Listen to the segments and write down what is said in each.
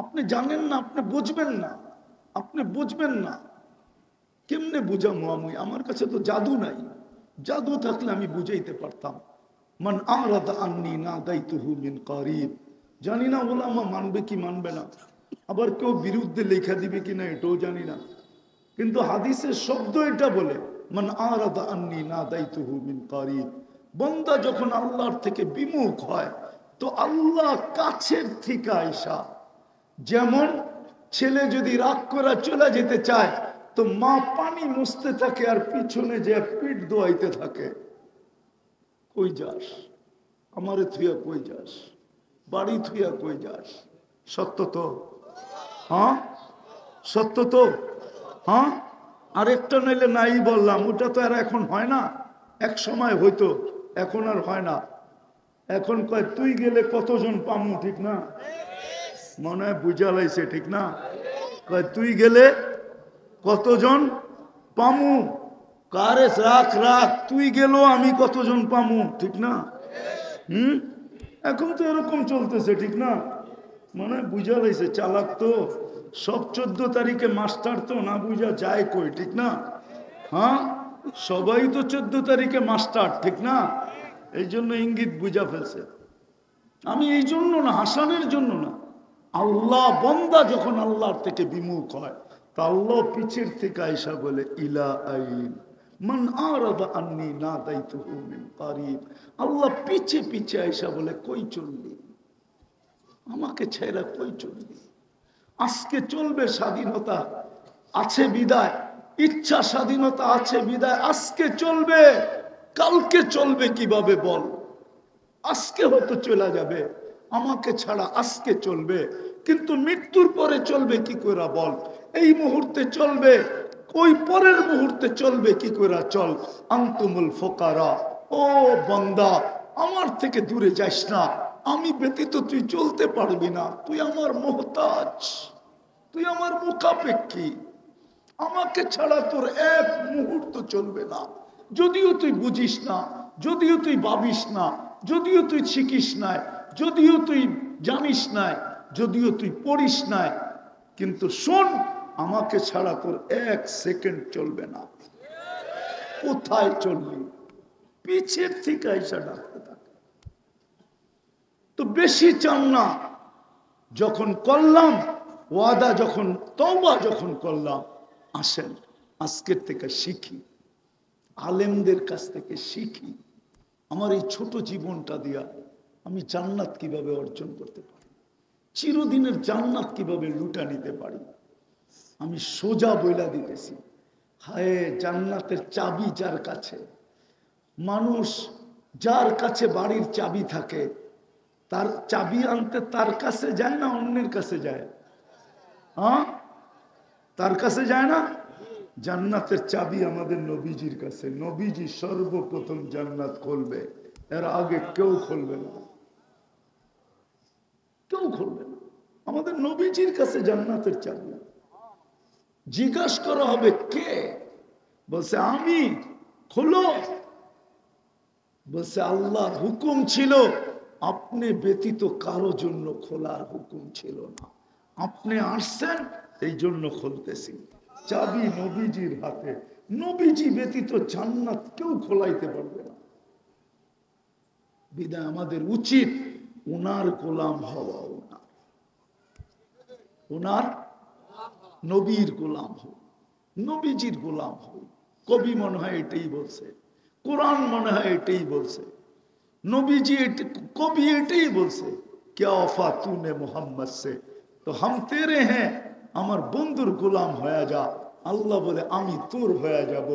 আপনি জানেন না, আপনি বুঝবেন না, আপনি বুঝবেন না। কেমনে বুঝামো আমি? আমার কাছে তো জাদু নাই। জাদু থাকলে আমি বুঝাইতে পারতাম। মান আরাদা আন্নি নাদাইতুহু মিন কারিব। জানি না ওলামা মানবে কি মানবে না, আবার কেউ বিরুদ্ধে লেখা দিবে কিনা এটাও জানি না। কিন্তু হাদিসের শব্দ এটা বলে, মান আরাদা আন্নি নাদাইতুহু মিন কারিব। বান্দা যখন আল্লাহর থেকে বিমুখ হয় তো আল্লাহ কাছের থেকে আইসা, যেমন ছেলে যদি রাগ করে চলে যেতে চায় তো মা পানি মুছতে থাকে আর পিছনে যে পিঠ দোয়াইতে থাকে, কই যাস আমারে থুয়া, কই যাস বাড়ি থুয়া, কই যাস? সত্য তো? হ্যাঁ সত্য তো? হ্যাঁ, আরেকটা নইলে নাই বললাম, ওটা তো আর এখন হয় না। এক সময় হইতো, এখন আর হয় না। এখন কয় তুই গেলে কতজন পামু, ঠিক না? মনে হয় বুঝা লাইছে, ঠিক না? কয় তুই গেলে কতজন পামু, কারে রাখ রাখ, তুই গেল আমি কতজন পামু, ঠিক না? এখন তো এরকম চলতেছে, ঠিক না? মানে বুঝা লাইছে, চালাক তো সব। 14 তারিখে মাস্টার তো না বুঝা যায় কই, ঠিক না? হ্যাঁ, সবাই তো 14 তারিখে মাস্টার, ঠিক না? এই জন্য ইঙ্গিত বুঝা ফেলছে। আমি এই জন্য না, হাসানের জন্য না। আল্লাহ বান্দা যখন আল্লাহর থেকে বিমুখ হয় তা আল্লাহ পিছের থেকে আয়সা বলে ইলা আইন মান আরাদা আন্নি নাদাইতুহু মিন কারিব। আল্লাহ পিছে পিছে আয়সা বলে কই চললি, আমাকে ছেড়ে কই চললি? আজকে চলবে স্বাধীনতা আছে বিদায়, ইচ্ছা স্বাধীনতা আছে বিদায় আজকে চলবে, কালকে চলবে কিভাবে বল? আজকে হয়তো চলে যাবে, আমাকে ছাড়া আজকে চলবে, কিন্তু মৃত্যুর পরে চলবে কি করে বল? এই মুহূর্তে চলবে, ওই পরের মুহূর্তে চলবে কি করে? চল, আনতুমুল ফুকারা, ও বান্দা আমার থেকে দূরে যাস না, আমি ব্যতীত তুই চলতে পারবি না, তুই আমার মুহতাজ, তুই আমার মুখাপেক্ষী, আমাকে ছাড়া তোর এক মুহূর্ত চলবে না। যদিও তুই বুঝিস না, যদিও তুই ভাবিস না, যদিও তুই শিখিস নাই, যদিও তুই জানিস নাই, যদিও তুই পড়িস নাই, কিন্তু শোন, আমাকে ছাড়া তোর এক সেকেন্ড চলবে না। কোথায় চললি? পিছের থেকে আইসা ডাকতে থাকে। তো বেশি চান না, যখন করলাম ওয়াদা, যখন তওবা যখন করলাম, আসেন আজকের থেকে শিখি, আলেমদের কাছ থেকে শিখি, আমার এই ছোট জীবনটা দিয়া আমি জান্নাত কিভাবে অর্জন করতে পারি, চিরদিনের জান্নাত কিভাবে লুটা নিতে পারি। আমি সোজা বইলা দিতেছি, হায় জান্নাতের চাবি যার কাছে, মানুষ যার কাছে বাড়ির চাবি থাকে তার চাবি আনতে তার কাছে যায় না অন্যের কাছে যায়? হ্যাঁ, তার কাছে যায় না? জান্নাতের চাবি আমাদের নবীজির কাছে, নবীজি সর্বপ্রথম জান্নাত খুলবে, এর আগে কেউ খুলবে না, কেউ খুলবে না। আমাদের নবীজির কাছে জান্নাতের চাবি। জিজ্ঞাসা করা হবে কে? বলছে আমি। খোলো। বলছে আল্লাহর হুকুম ছিল, আপনি ব্যতীত কারো জন্য খোলার হুকুম ছিল না, আপনি আসছেন এই জন্য খুলতেছি। চাবি নবীজির হাতে, নবীজি ব্যতীত জান্নাত কেউ খোলাইতে পারবে না। বিদায় আমাদের উচিত ওনার গোলাম হওয়া, ওনার নবীর গোলাম হও, নবীজির গোলাম হও। কবি মনে হয় এটাই বলছে, কোরআন মনে হয় এটাই বলছে, নবীজি কবি এটাই বলছে, क्या वफा तूने मोहम्मद से तो हम तेरे हैं, আমার বন্ধুর গোলাম হয়ে যা। আল্লাহ বলে আমি তোর হয়ে যাব।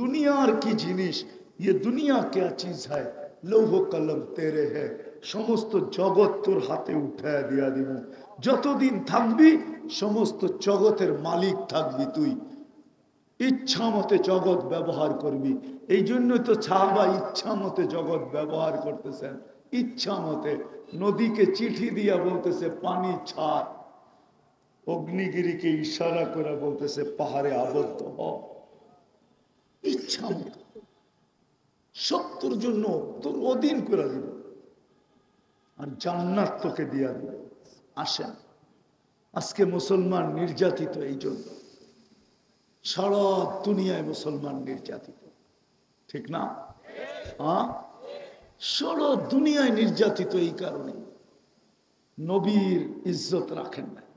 দুনিয়ার কি জিনিস, ये दुनिया क्या चीज है, লৌহ কলম তেরে है, সমস্ত জগৎ তোর হাতে উঠায় দিয়া দিব। যতদিন থাকবি সমস্ত জগতের মালিক থাকবি তুই, ইচ্ছা মতে জগৎ ব্যবহার করবি। এই জন্য তো সাহাবা ইচ্ছা মতে জগৎ ব্যবহার করতেছেন, ইচ্ছা মতে। নদীকে চিঠি দিয়া বলতেছে পানি ছাড়, অগ্নিগিরিকে ইশারা করে বলতেছে পাহাড়ে আবদ্ধ হ। ইচ্ছা মতো সত্যর জন্য তোর অধীন করে দিব, আর জান্নাত তোকে দিয়া দিব। আসেন আজকে মুসলমান নির্যাতিত, এই জন্য সারা দুনিয়ায় মুসলমান নির্যাতিত, ঠিক না? সারা দুনিয়ায় নির্যাতিত এই কারণে নবীর ইজ্জত রাখেন নাই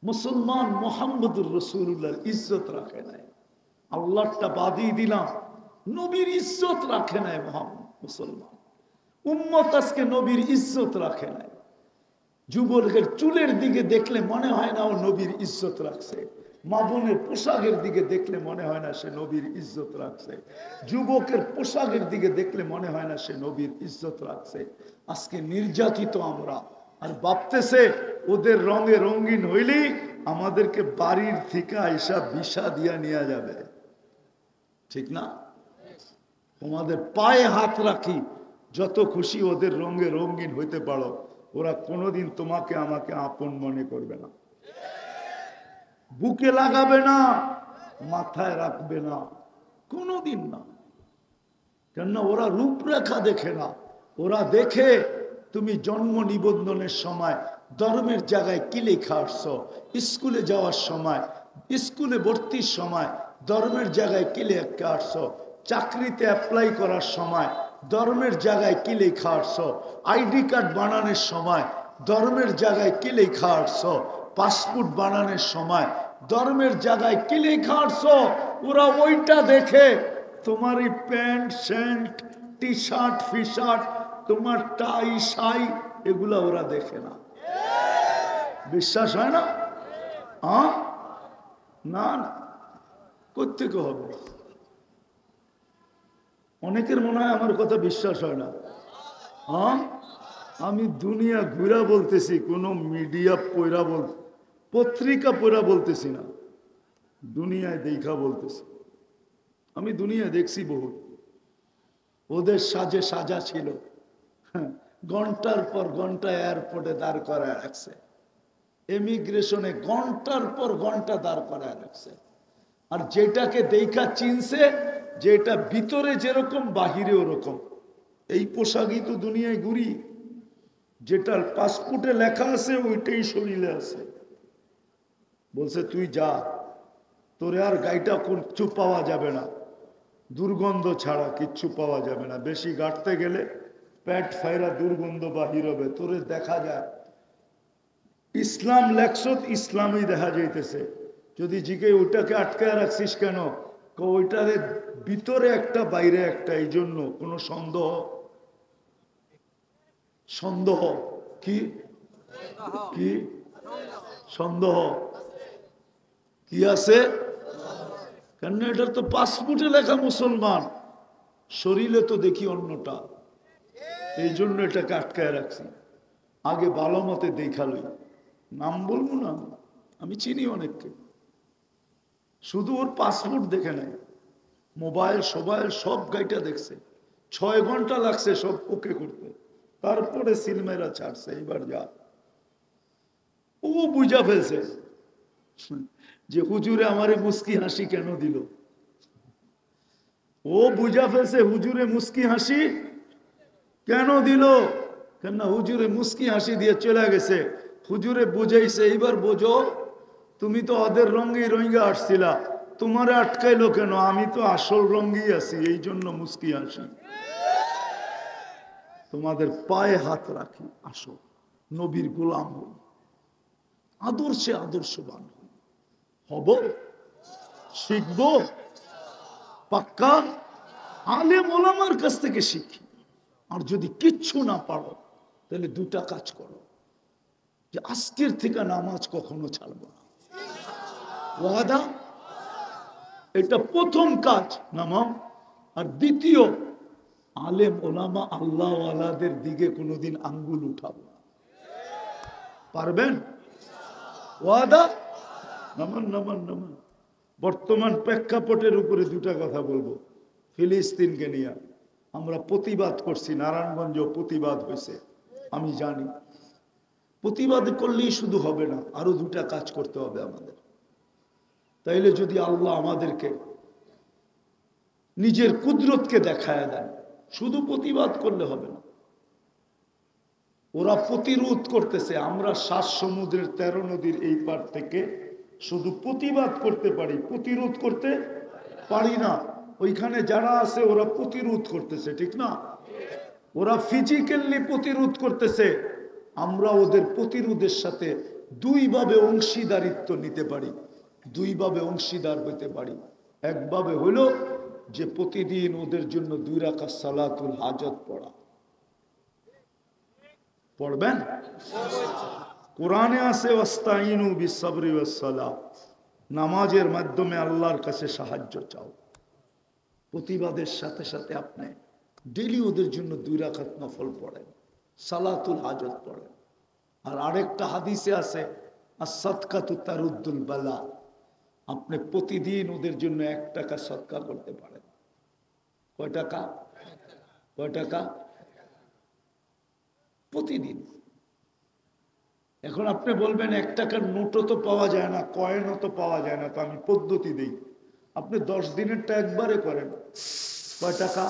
মুসলমান, মোহাম্মদুর রাসূলুল্লাহর ইজ্জত রাখে নাই। আল্লাহটা বাদই দিলাম, নবীর ইজ্জত রাখে নাই মুসলমান উম্মত। আজকে নবীর ইজ্জত রাখে নাই। যুবকের চুলের দিকে দেখলে মনে হয় না ও নবীর ইজ্জত রাখছে, মা বোনের পোশাকের দিকে দেখলে মনে হয় না সে নবীর ইজ্জত রাখছে, যুবকের পোশাকের দিকে দেখলে মনে হয় না সে নবীর ইজ্জত রাখছে। আজকে নির্যাতিত আমরা, আর ভাবতেছে ওদের রঙে রঙিন হইলেই আমাদেরকে বাড়ির থেকে আইসা বিষা দিয়া নিয়ে যাবে, ঠিক না? তোমাদের পায়ে হাত রাখি, যত খুশি ওদের রঙে রঙিন হইতে পারো, ওরা কোনোদিন তোমাকে আমাকে আপন মনে করবে না, বুকে লাগাবে না, মাথায় রাখবে না, কোনোদিন না। কেননা ওরা রূপরেখা দেখে না, ওরা দেখে তুমি জন্ম নিবন্ধনের সময় ধর্মের জায়গায় কি লেখা আসছো, স্কুলে যাওয়ার সময়, স্কুলে ভর্তির সময় ধর্মের জায়গায় কি লেখা আসছো, চাকরিতে অ্যাপ্লাই করার সময় ধর্মের জায়গায় কি লেখা আসছো, আইডি কার্ড বানানোর সময় ধর্মের জায়গায় কি লেখা আসছো, পাসপোর্ট বানানোর সময় ধর্মের জায়গায় কি লেখা আসছো। ওরা ওইটা দেখে, তোমার এই প্যান্ট শার্ট টি শার্ট ফি শার্ট, তোমার টাই শাই, এগুলা ওরা দেখে না। বিশ্বাস হয় না? না না, কোত্থেকে হবে? অনেকের মনে হয় আমার কথা বিশ্বাস হয় না। আমি দুনিয়া ঘুরা বলতেছি, কোন মিডিয়া পয়রা পত্রিকা পয়রা বলতেছি না, দুনিয়ায় দেখা বলতেছি। আমি দুনিয়ায় দেখছি বহুত, ওদের সাজে সাজা ছিল, ঘন্টার পর ঘন্টা এয়ারপোর্টে দাঁড় করায় রাখছে, ইমিগ্রেশনে ঘন্টার পর ঘন্টা দাঁড় করায় রাখছে। আর যেটাকে দেখা চিনছে, যেটা ভিতরে যেরকম বাহিরে ওরকম, এই পোশাকই তো দুনিয়ায় ঘুরি, যেটার পাসপোর্টে লেখা আছে ওইটাই শরীরে আছে। বলছে তুই যা, তোরে আর গাইটা কিচ্ছু পাওয়া যাবে না, দুর্গন্ধ ছাড়া কিচ্ছু পাওয়া যাবে না, বেশি গাঁটতে গেলে পেট ফাইরা দুর্গন্ধ বাহির হবে, তোরে দেখা যায়। ইসলাম লেখছত, ইসলামই দেখা যাইতেছে। যদি জিকে ওইটাকে আটকায় রাখছিস কেন, ওইটারে ভিতরে একটা বাইরে একটা, এই জন্য কোনো সন্দেহ সন্দেহ কি কি সন্দেহ কি আছে? কেন এটার তো পাসপোর্টে লেখা মুসলমান, শরীরে তো দেখি অন্যটা, এই জন্য এটাকে আটকায় রাখছি। আগে ভালো মতে দেখালই, নাম বলবো না, আমি চিনি অনেককে, শুধু ওর পাসপোর্ট দেখে নেয়, মোবাইল সোবাইল সব গাইটা দেখছে, 6 ঘন্টা লাগছে সব ওকে করতে, তারপরে সিনেমারা ছাড়ছে। এবার যা ও বুঝা ফেলছে যে হুজুরে আমারে মুস্কি হাসি কেন দিল, ও বুঝা ফেলছে হুজুরে মুস্কি হাসি কেন দিল। কেন হুজুরে মুস্কি হাসি দিয়ে চলে গেছে, হুজুরে বুঝাইছে এইবার বোঝো, তুমি তো ওদের রঙে রঙে আসছিলা, তোমারে আটকাইলো কেন, আমি তো আসল রঙেই আছি, এই জন্য মুস্কি হাসি। তোমাদের পায়ে হাত রাখি, আসো নবীর গোলাম হই, আদর্শে আদর্শবান হব, শিখব, পাক্কা আলেম ওলামার কাছ থেকে শিখি। আর যদি কিচ্ছু না পারো, তাহলে 2টা কাজ করো, যে আজকের থেকে নামাজ কখনো ছাড়বো না, ওয়াদা। এটা প্রথম কাজ, নামাজ। আর দ্বিতীয়, আলেম ওলামা আল্লাহ ওয়ালাদের দিকে কোনোদিন আঙ্গুল উঠাবো না। পারবেন? ওয়াদা। নামান নামান নামান। বর্তমান প্রেক্ষাপটের উপরে 2টা কথা বলবো। ফিলিস্তিনকে নিয়ে আমরা প্রতিবাদ করছি, নারায়ণগঞ্জ প্রতিবাদ হয়েছে, আমি জানি। প্রতিবাদ করলেই শুধু হবে না, আরো 2টা কাজ করতে হবে আমাদের। তাইলে যদি আল্লাহ আমাদেরকে নিজের কুদরতকে দেখায় দেন, শুধু প্রতিবাদ করলে হবে না। ওরা প্রতিরোধ করতেছে। আমরা 7 সমুদ্রের 13 নদীর এই পার থেকে শুধু প্রতিবাদ করতে পারি, প্রতিরোধ করতে পারি না। ওইখানে যারা আছে ওরা প্রতিরোধ করতেছে, ঠিক না? ওরা ফিজিক্যালি প্রতিরোধ করতেছে, আমরা ওদের প্রতিরোধের সাথে দুইভাবে অংশীদারিত্ব নিতে পারি, দুইভাবে অংশীদার হইতে পারি। একভাবে হলো যে প্রতিদিন ওদের জন্য 2 রাকাত সালাতুল হাজত পড়া। পড়বেন? কোরআনে আছে ওয়াস্তাইনু বিসসবরি ওয়াসসালাহ, নামাজের মাধ্যমে আল্লাহর কাছে সাহায্য চাও। প্রতিবাদের সাথে সাথে আপনি ডেইলি ওদের জন্য 2 রাকাত নফল পড়েন, সালাতুল হাজত পড়েন। আর আরেকটা হাদিসে আছে আস-সাদকাতু তারুদ্দুল বালা, আপনি প্রতিদিন ওদের জন্য 1 টাকা সদকা করতে পারেন। কয় টাকা? কয় টাকা? প্রতিদিন। এখন আপনি বলবেন 1 টাকার নোটও তো পাওয়া যায় না, কয়েনও তো পাওয়া যায় না, তো আমি পদ্ধতি দিই। আপনি 10 দিনেরটা একবারে করেন। কয় টাকা?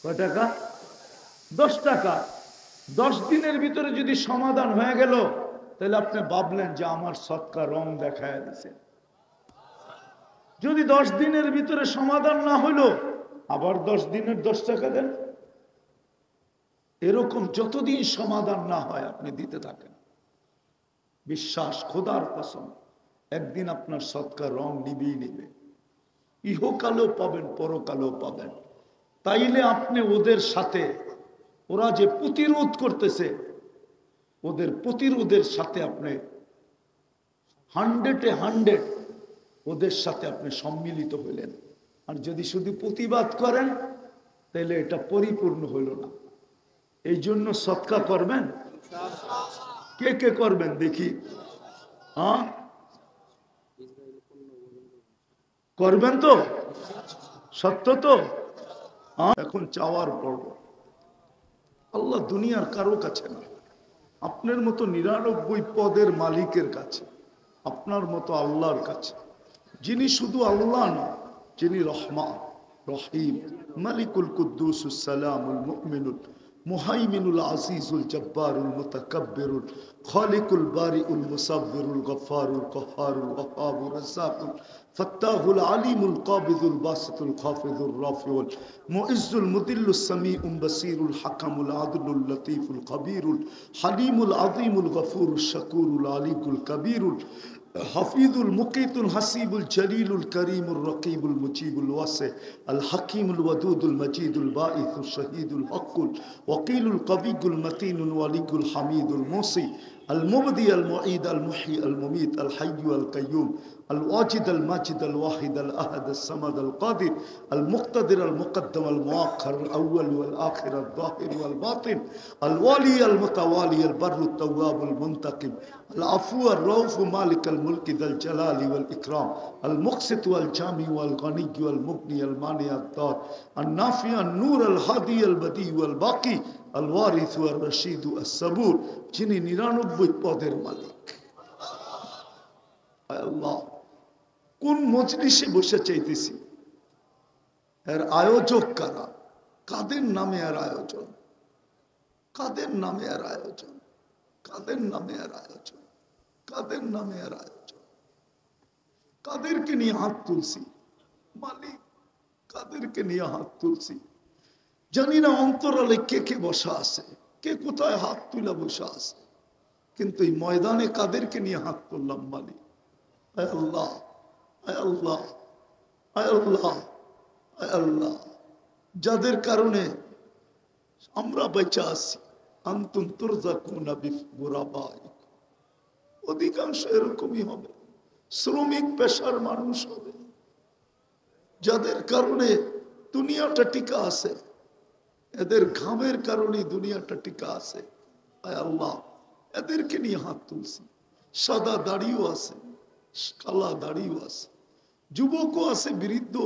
কয় টাকা? 10 টাকা। 10 দিনের ভিতরে যদি সমাধান হয়ে গেল, তাহলে আপনি ভাবলেন যে আমার সদকা রং দেখায় দিছে। যদি 10 দিনের ভিতরে সমাধান না হইলো, আবার 10 দিনের 10 টাকা দেন। এরকম যতদিন সমাধান না হয় আপনি দিতে থাকেন। বিশ্বাস, খোদার কসম, একদিন আপনার সদকা রং নিবেই নিবে। ইহকালেও পাবেন, পরকালেও পাবেন। তাইলে আপনি ওদের সাথে, ওরা যে প্রতিরোধ করতেছে, ওদের প্রতিরোধের সাথে আপনি 100-এ 100 ওদের সাথে আপনি সম্মিলিত হইলেন। আর যদি শুধু প্রতিবাদ করেন, তাহলে এটা পরিপূর্ণ হইল না। এই জন্য সদকা করবেন। কে কে করবেন দেখি? হ্যাঁ, করবেন তো? সত্য তো? এখন চাওয়ার পর্ব। আল্লাহ দুনিয়ার কারো কাছে না, আপনার মতো 99 পদের মালিকের কাছে, আপনার মতো আল্লাহর কাছে, যিনি শুধু আল্লাহ না, যিনি রহমান রহিম, মালিকুল কুদ্দুসুস সালামুল মুমিনুল মুহাইমিনুল আজিজুল জব্বারুল মুতাকাব্বিরুল খালিকুল বারিউল মুসাব্বিরুল গফফারুল কহ্হারুল ওয়াহাবুর রাজ্জাকুল ফাত্তাহুল আলিমুল কাবিদুল বাসিতুল খাফিদুর রাফিউল মুইজ্জুল মুদিল্লুস সামিউল বাসিরুল হাকামুল আদলুল লতীফুল খবীরুল হালিমুল আযীমুল গফুরুশ শাকুরুল আলিকুল কবীরুল হাফিজুল মুকিতুল হাসিবুল জলিলুল করিমুল রকিবুল মুজিবুল ওয়াসি আল হাকিমুল ওয়াদুদুল মজিদুল বাঈসুল শহীদুল হকুল ওয়াকিলুল কবিগুল মতিনুল ওয়ালিগুল হামিদুল মুসি আল মুবদি আল মুঈদ আল মুহয়ি আল মুমীত আল হাইয়্যু আল কাইয়্যুম আল ওয়াজিদ আল মাজিদ আল ওয়াহিদ আল আহাদ আল সামাদ আল কাদির আল মুক্তাদির আল মুকদ্দম আল মুআখ্খার আল আউয়াল ওয়াল আখির আল যাহির ওয়াল বাতিন আল ওয়ালি আল মুতাওয়ালি আল বাররু আত তাওয়াব আল মুনতাকিম আল আফু আর রাউফ মালিক আল মুলক যাল জালালি ওয়াল ইকরাম আল মুকসিত ওয়াল জামি ওয়াল গনি ওয়াল মুগনি আল মানি আত দার আল নাফি আল নূর আল হাদি আল বদি ওয়াল বাকি আল ওয়ারিস ওয়াল রশিদ আস সাবুর, যিনি 99 পদের মালিক। আল্লাহ, কোন মজলিসে বসে চাইতেছি, এর আয়োজক কারা? কাদের নামে এর আয়োজন? কাদের নামে এর আয়োজন? কাদের নামে এর আয়োজন? কাদের নামে এর আয়োজন? কাদেরকে নিয়ে হাত তুলছি? মালিক, কাদেরকে নিয়ে হাত তুলছি? জানি না অন্তরালে কে কে বসা আছে, কে কোথায় হাত তুলে বসা আছে, কিন্তু এই ময়দানে কাদেরকে নিয়ে হাত তুললাম? মালিক, আয় আল্লাহ, আয় আল্লাহ, আয় আল্লাহ, আয় আল্লাহ, যাদের কারণে আমরা বেঁচে আছি। আনতুম তুরজাকুনা বিগুরাবাইকুম, অধিকাংশ এরকমই হবে, শ্রমিক পেশার মানুষ হবে, যাদের কারণে দুনিয়াটা টিকা আছে, এদের ঘামের কারণে দুনিয়াটা টিকা আছে। আয় আল্লাহ, এদেরকে নিয়ে হাত তুলছি। সাদা দাড়িও আছে, কালা দাড়িও আছে, যুবকও আছে, বৃদ্ধ